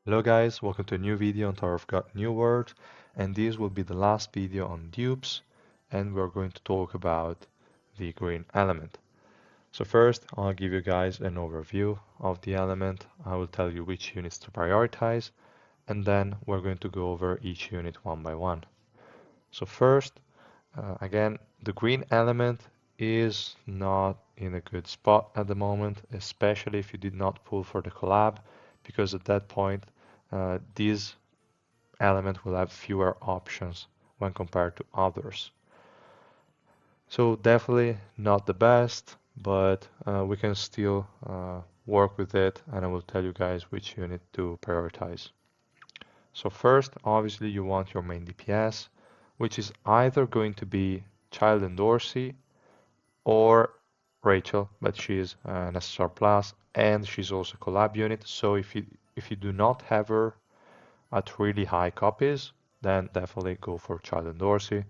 Hello guys, welcome to a new video on Tower of God New World, and this will be the last video on dupes, and we're going to talk about the green element. So first, I'll give you guys an overview of the element. I will tell you which units to prioritize, and then we're going to go over each unit one by one. So first, again, the green element is not in a good spot at the moment, especially if you did not pull for the collab, because at that point, this element will have fewer options when compared to others. So definitely not the best, but we can still work with it, and I will tell you guys which unit to prioritize. So first, obviously you want your main DPS, which is either going to be Child Endorsi or Rachel, but she is an SSR plus and she's also a collab unit. So if you do not have her at really high copies, then definitely go for Child Endorsi.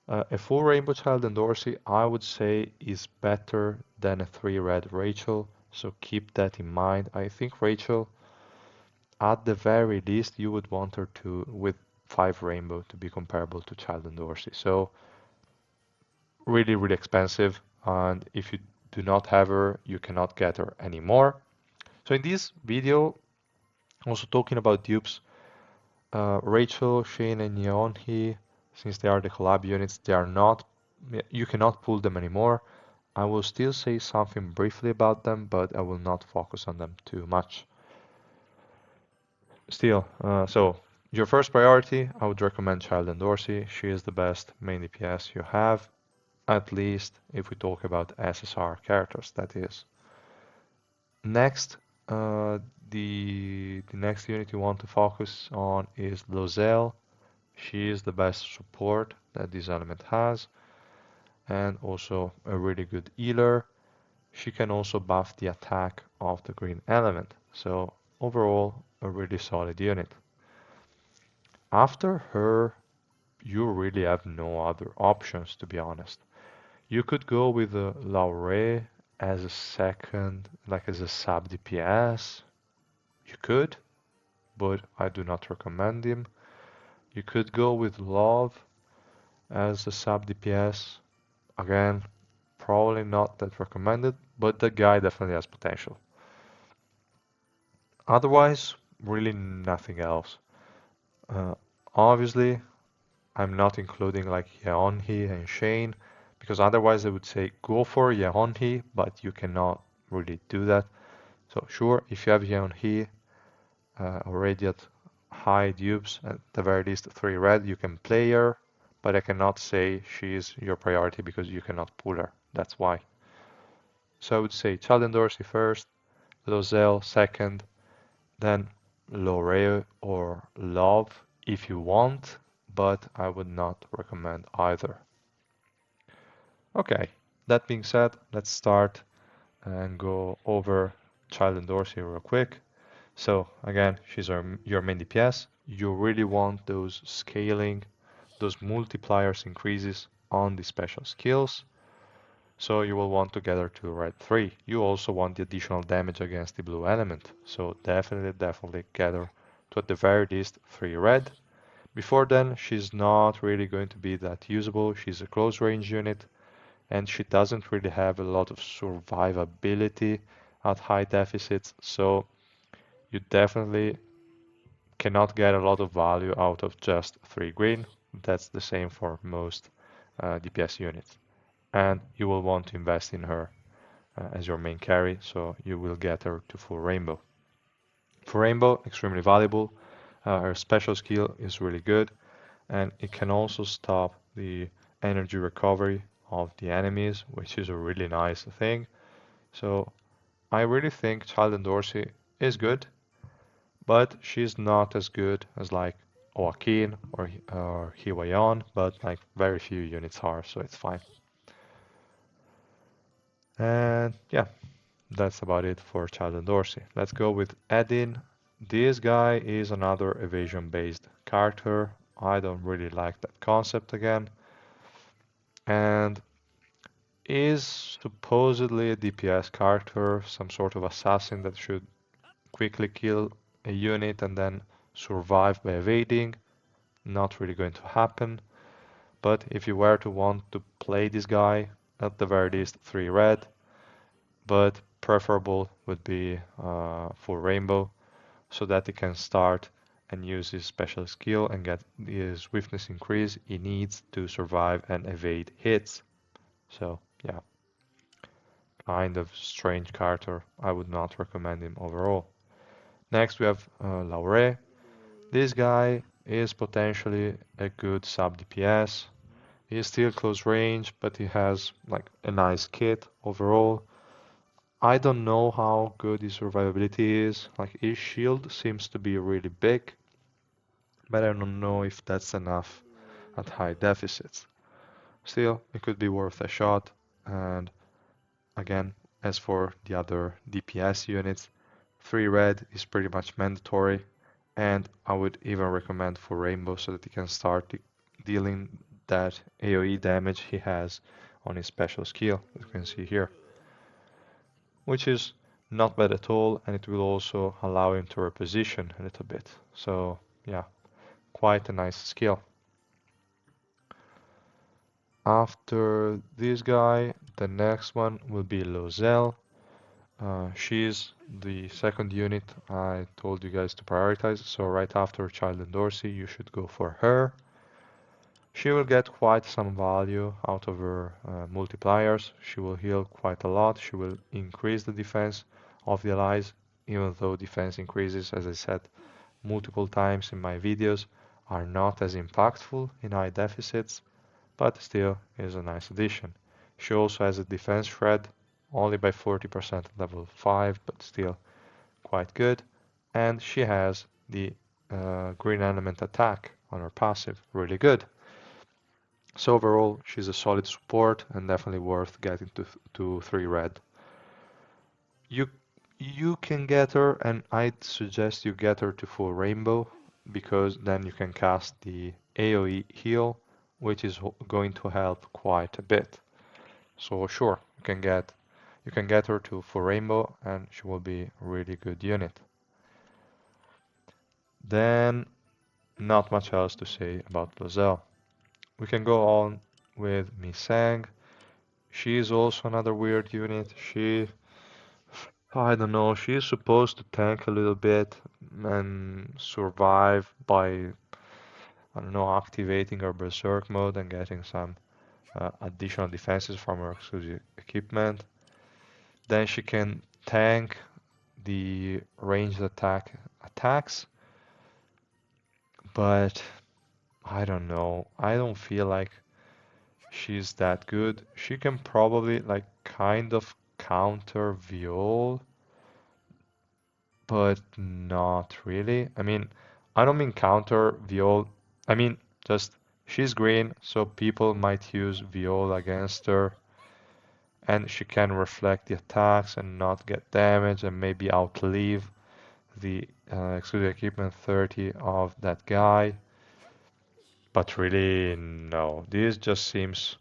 A full Rainbow Child Endorsi, I would say, is better than a 3 red Rachel, so keep that in mind. I think Rachel, at the very least, you would want her to with 5 Rainbow to be comparable to Child Endorsi. So really, really expensive, and if you do not have her, you cannot get her anymore. So in this video, also talking about dupes, Rachel, Shane, and Yeonhee, since they are the collab units, they are not, you cannot pull them anymore. I will still say something briefly about them, but I will not focus on them too much. Still, so your first priority, I would recommend Child Endorsi. She is the best main DPS you have, at least if we talk about SSR characters, that is. Next, the next unit you want to focus on is Lozeal. She is the best support that this element has, and also a really good healer. She can also buff the attack of the green element, so overall a really solid unit. After her, you really have no other options, to be honest. You could go with a Laure as a second, like as a sub DPS. You could, but I do not recommend him. You could go with Love as a sub DPS. Again, probably not that recommended, but the guy definitely has potential. Otherwise, really nothing else. Uh, Obviously, I'm not including like Yeonhee and Shane, because otherwise I would say go for Yeonhee, but you cannot really do that. So sure, if you have Yeonhee already at high dupes, at the very least 3 red, you can play her, but I cannot say she is your priority because you cannot pull her. That's why. So I would say Child Endorsi first, Lozeal second, then Laure or Love if you want, but I would not recommend either. Okay, that being said, let's start and go over Child Endorsi real quick. So again, she's your main DPS. You really want those scaling, those multipliers increases on the special skills. So you will want to get her to red 3. You also want the additional damage against the blue element. So definitely get her to at the very least 3 red. Before then, she's not really going to be that usable. She's a close range unit and she doesn't really have a lot of survivability at high deficits. So you definitely cannot get a lot of value out of just 3 green. That's the same for most DPS units. And you will want to invest in her as your main carry, so you will get her to full rainbow. For rainbow, extremely valuable. Her special skill is really good, and it can also stop the energy recovery of the enemies, which is a really nice thing. So I really think Child Endorsi is good, but she's not as good as like Joaquin or Hiwayon, but like very few units are, so it's fine. And yeah, that's about it for Child Endorsi. Let's go with Edin. This guy is another evasion-based character. I don't really like that concept again. And is supposedly a DPS character, some sort of assassin that should quickly kill a unit and then survive by evading. Not really going to happen. But if you were to want to play this guy, at the very least 3 red, but preferable would be for Rainbow so that he can start and use his special skill and get the swiftness increase he needs to survive and evade hits. So yeah, kind of strange character. I would not recommend him overall. Next we have Laure. This guy is potentially a good sub DPS. He is still close range, but he has like a nice kit overall. I don't know how good his survivability is. Like his shield seems to be really big, but I don't know if that's enough at high deficits. Still, it could be worth a shot. And again, as for the other DPS units, 3 red is pretty much mandatory, and I would even recommend for Rainbow so that he can start dealing that AoE damage he has on his special skill, as you can see here, which is not bad at all, and it will also allow him to reposition a little bit. So yeah, quite a nice skill. After this guy, the next one will be Lozeal. She's the second unit I told you guys to prioritize, so right after Child Endorsi, you should go for her. She will get quite some value out of her multipliers. She will heal quite a lot. She will increase the defense of the allies, even though defense increases, as I said multiple times in my videos, are not as impactful in high deficits, but still is a nice addition. She also has a defense shred, only by 40% at level 5, but still quite good. And she has the green element attack on her passive, really good. So overall, she's a solid support and definitely worth getting to 3 red. You you can get her, and I'd suggest you get her to full rainbow because then you can cast the AoE heal, which is going to help quite a bit. So sure, you can get her to full rainbow, and she will be a really good unit. Then not much else to say about Lozeal. We can go on with Miseng. She is also another weird unit. I don't know, she is supposed to tank a little bit and survive by, I don't know, activating her berserk mode and getting some additional defenses from her exclusive equipment. Then she can tank the ranged attacks, but I don't know. I don't feel like she's that good. She can probably like kind of counter Viol, but not really. I mean, I don't mean counter Viol. I mean just she's green, so people might use Viol against her, and she can reflect the attacks and not get damaged and maybe outlive the exclusive equipment 30 of that guy. But really, no. This just seems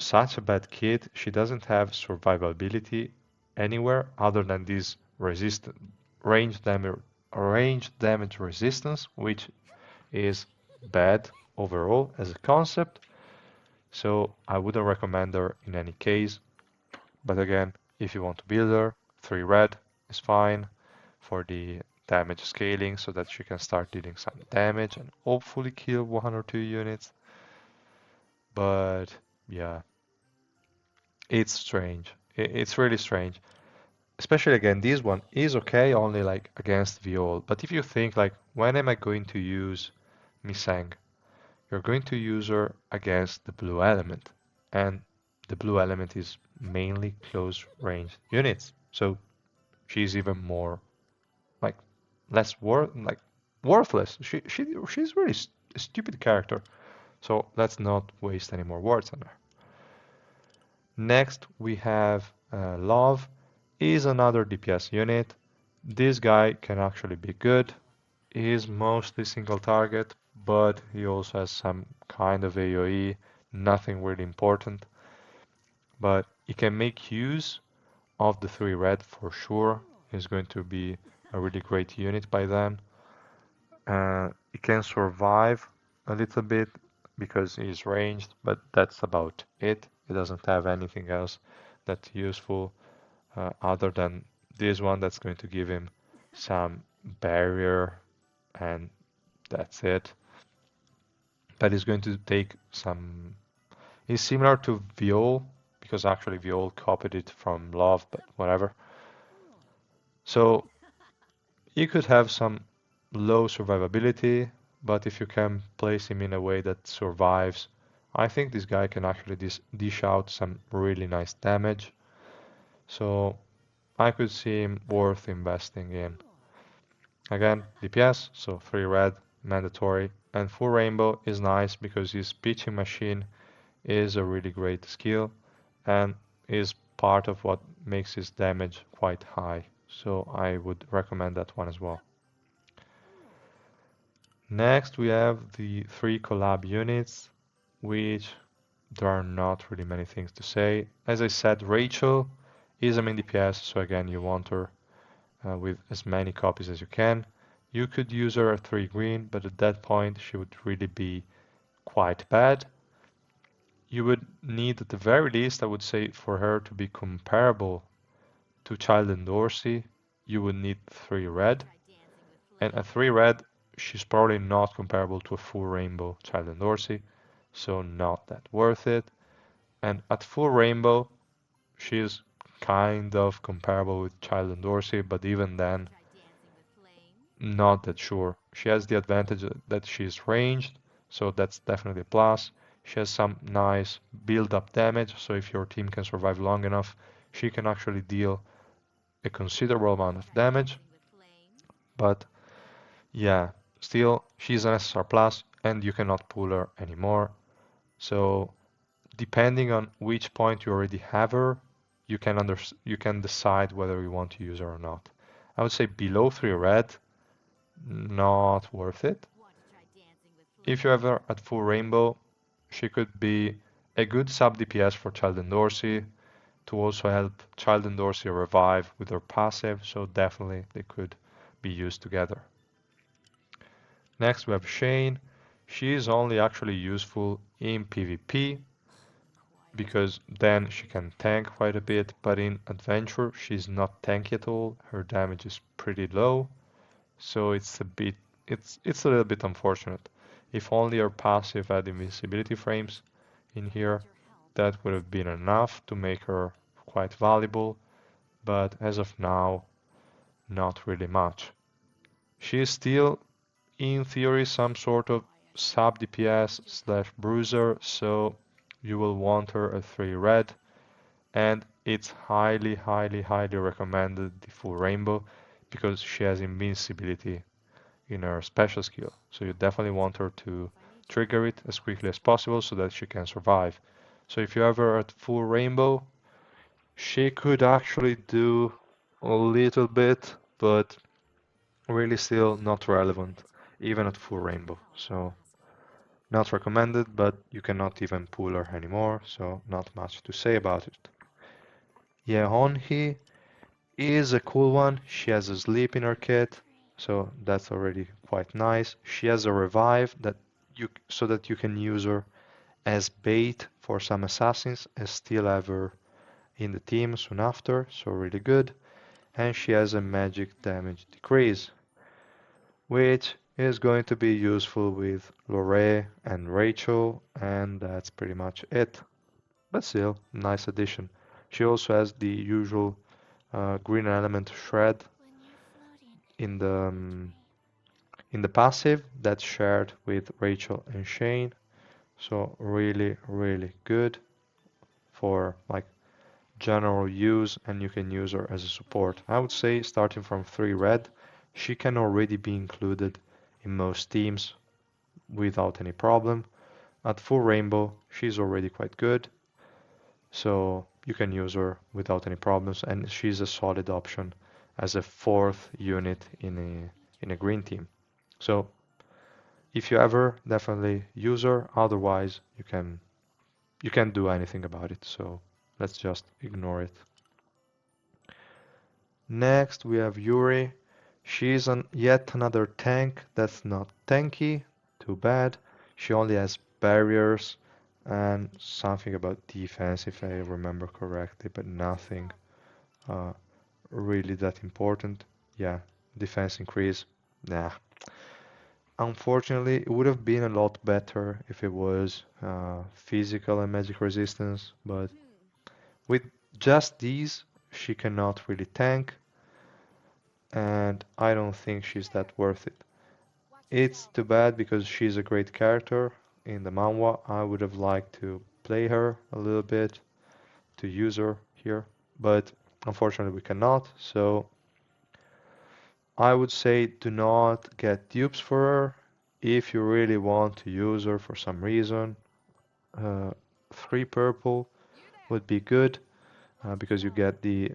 such a bad kid. She doesn't have survivability anywhere other than this range damage resistance, which is bad overall as a concept. So I wouldn't recommend her in any case. But again, if you want to build her, 3 red is fine for the damage scaling so that she can start dealing some damage and hopefully kill 1 or 2 units. But yeah, it's strange. It's really strange. Especially again, this one is okay only like against Viol. But if you think like, when am I going to use Miseng? You're going to use her against the blue element. And the blue element is mainly close range units. So she's even more like worthless. She's really a stupid character. So let's not waste any more words on her. Next we have Love. Is another DPS unit. This guy can actually be good. He is mostly single target, but he also has some kind of AoE, nothing really important. But he can make use of the 3 red for sure. He's going to be a really great unit by them. It can survive a little bit because he's ranged, but that's about it. It doesn't have anything else that's useful other than this one that's going to give him some barrier, and that's it. But he's going to take some. He's similar to Viol because actually Viol copied it from Love, but whatever. So you could have some low survivability, but if you can place him in a way that survives, I think this guy can actually dish out some really nice damage. So I could see him worth investing in. Again, DPS, so 3 red, mandatory, and full rainbow is nice because his pitching machine is a really great skill and is part of what makes his damage quite high. So I would recommend that one as well. Next, we have the 3 collab units, which there are not really many things to say. As I said, Rachel is a main DPS, so again, you want her with as many copies as you can. You could use her at 3 green, but at that point, she would really be quite bad. You would need, at the very least, I would say, for her to be comparable to Child Endorsi, you would need 3 red. And at 3 red, she's probably not comparable to a full rainbow Child Endorsi, so not that worth it. And at full rainbow, she's kind of comparable with Child Endorsi, but even then, not that sure. She has the advantage that she's ranged, so that's definitely a plus. She has some nice build-up damage, so if your team can survive long enough, she can actually deal a considerable amount of damage. But yeah, still, she's an SSR plus, and you cannot pull her anymore. So depending on which point you already have her, you can decide whether you want to use her or not. I would say below 3 red, not worth it. If you have her at full rainbow, she could be a good sub DPS for Child Endorsi to also help Child Endorsi revive with her passive, so definitely they could be used together. Next we have Shane. She is only actually useful in PvP because then she can tank quite a bit, but in adventure she's not tanky at all. Her damage is pretty low, so it's a little bit unfortunate. If only her passive had invincibility frames in here, that would have been enough to make her quite valuable, but as of now, not really much. She is still, in theory, some sort of sub DPS slash bruiser, so you will want her at 3 red, and it's highly, highly, highly recommended the full rainbow because she has invincibility in her special skill. So you definitely want her to trigger it as quickly as possible so that she can survive. So if you have her at full rainbow, she could actually do a little bit, but really still not relevant, even at full rainbow. So not recommended, but you cannot even pull her anymore, so not much to say about it. Yeonhee is a cool one. She has a sleep in her kit, so that's already quite nice. She has a revive so that you can use her as bait for some assassins and still have her in the team soon after, so really good. And she has a magic damage decrease, which is going to be useful with Laure and Rachel, and that's pretty much it. But still, nice addition. She also has the usual green element shred in the passive that's shared with Rachel and Shane. So really, really good for like general use, and you can use her as a support. I would say starting from 3 red, she can already be included in most teams without any problem. At full rainbow, she's already quite good, so you can use her without any problems, and she's a solid option as a 4th unit in a green team. So if you ever, definitely use her. Otherwise, you can't do anything about it. So let's just ignore it. Next, we have Yuri. She's yet another tank that's not tanky. Too bad. She only has barriers and something about defense, if I remember correctly, but nothing uh, really that important. Yeah, defense increase. Nah. Unfortunately, it would have been a lot better if it was physical and magic resistance, but with just these, she cannot really tank, and I don't think she's that worth it. It's too bad because she's a great character in the manhwa. I would have liked to play her a little bit, to use her here, but unfortunately we cannot, so I would say do not get dupes for her. If you really want to use her for some reason, uh, 3 purple would be good because you get the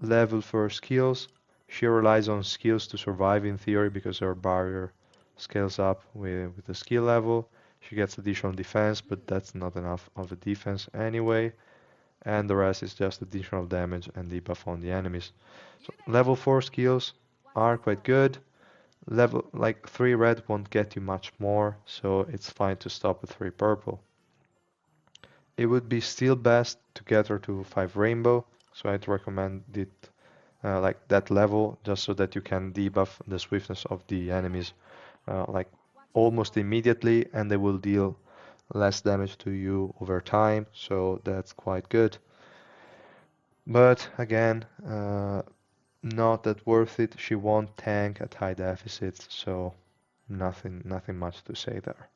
level for skills. She relies on skills to survive in theory because her barrier scales up with the skill level. She gets additional defense, but that's not enough of a defense anyway. And the rest is just additional damage and debuff on the enemies. So level 4 skills are quite good. Level like 3 red won't get you much more, so it's fine to stop at 3 purple. It would be still best to get her to 5 rainbow, so I'd recommend it like that level just so that you can debuff the swiftness of the enemies like almost immediately and they will deal less damage to you over time, so that's quite good. But again, not that worth it. She won't tank at high deficits, so nothing much to say there.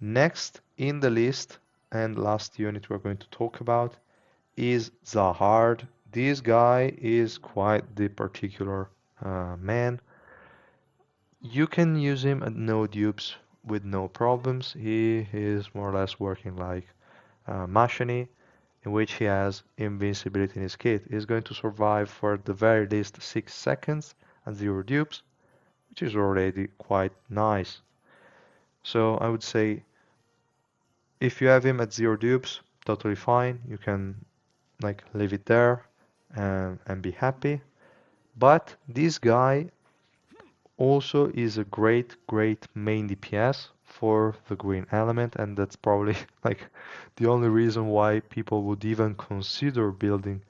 Next in the list, and last unit we're going to talk about, is Zahard. This guy is quite the particular man. You can use him at no dupes with no problems. He is more or less working like Mashani, in which he has invincibility in his kit. He's going to survive for the very least 6 seconds at 0 dupes, which is already quite nice. So I would say if you have him at 0 dupes, totally fine. You can like leave it there and be happy. But this guy also is a great main DPS for the green element, and that's probably like the only reason why people would even consider building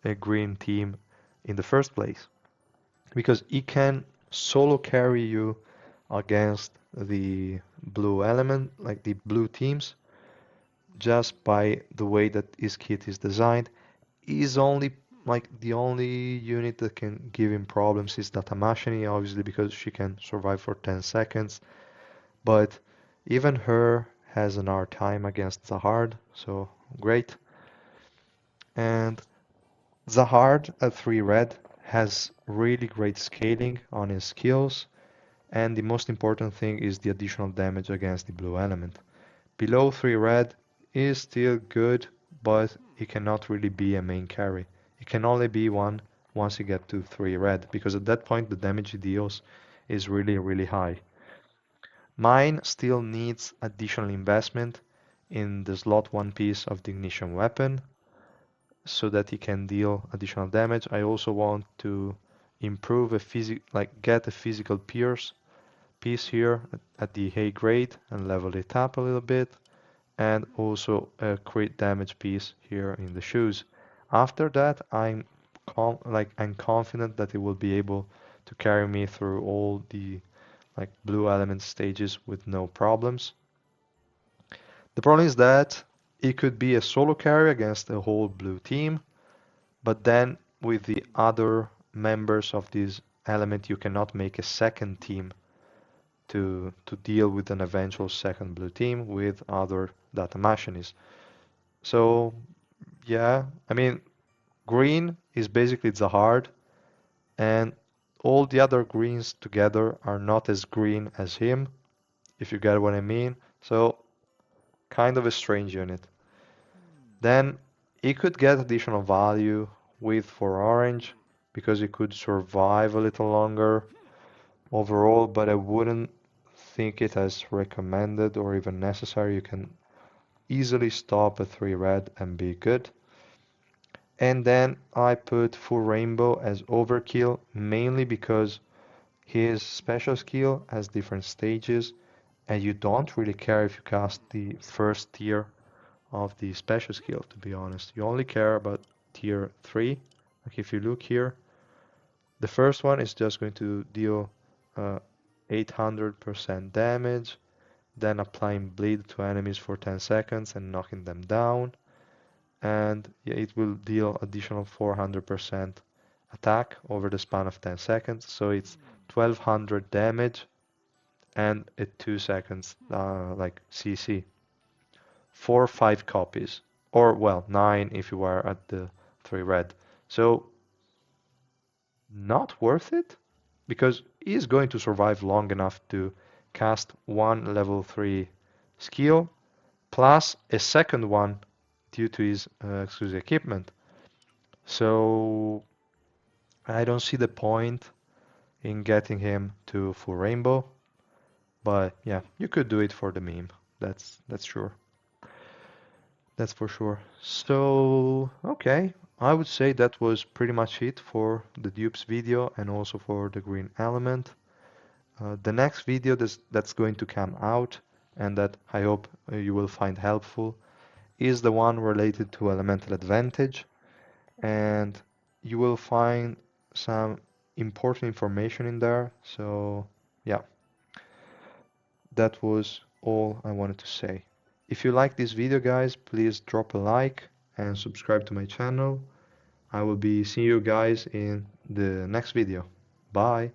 a green team in the first place. Because he can solo carry you against the blue element, like the blue teams, just by the way that his kit is designed. He's only like the only unit that can give him problems is Datamashini, obviously because she can survive for 10 seconds, but even her has an hard time against Zahard, so great. And Zahard at 3 red has really great scaling on his skills, and the most important thing is the additional damage against the blue element. Below 3 red is still good, but it cannot really be a main carry. It can only be one once you get to 3 red, because at that point the damage it deals is really high. Mine still needs additional investment in the slot 1 piece of the ignition weapon so that he can deal additional damage. I also want to improve get a physical piece here at the A grade and level it up a little bit, and also a crit damage piece here in the shoes. After that, I'm confident that it will be able to carry me through all the like blue element stages with no problems. The problem is that it could be a solo carry against a whole blue team, but then with the other members of this element you cannot make a second team to deal with an eventual second blue team with other data machines. So yeah, I mean green is basically Zahard, and all the other greens together are not as green as him, if you get what I mean. So kind of a strange unit. Then he could get additional value with for orange because he could survive a little longer overall, but I wouldn't think it as recommended or even necessary. You can easily stop a 3 red and be good. And then I put full rainbow as overkill, mainly because his special skill has different stages, and you don't really care if you cast the first tier of the special skill, to be honest. You only care about tier 3. Like if you look here, the first one is just going to deal 800% damage, then applying bleed to enemies for 10 seconds and knocking them down. And yeah, it will deal additional 400% attack over the span of 10 seconds. So it's 1200 damage and a 2 seconds like CC for 5 copies. Or, well, 9 if you are at the 3 red. So, not worth it because he's going to survive long enough to cast one level 3 skill plus a second one due to his exclusive equipment. So I don't see the point in getting him to full rainbow, but yeah, you could do it for the meme. That's sure. That's for sure. So, okay, I would say that was pretty much it for the dupes video and also for the green element. The next video that's going to come out and that I hope you will find helpful is the one related to elemental advantage, and you will find some important information in there. So yeah, that was all I wanted to say. If you like this video, guys, please drop a like and subscribe to my channel. I will be seeing you guys in the next video. Bye.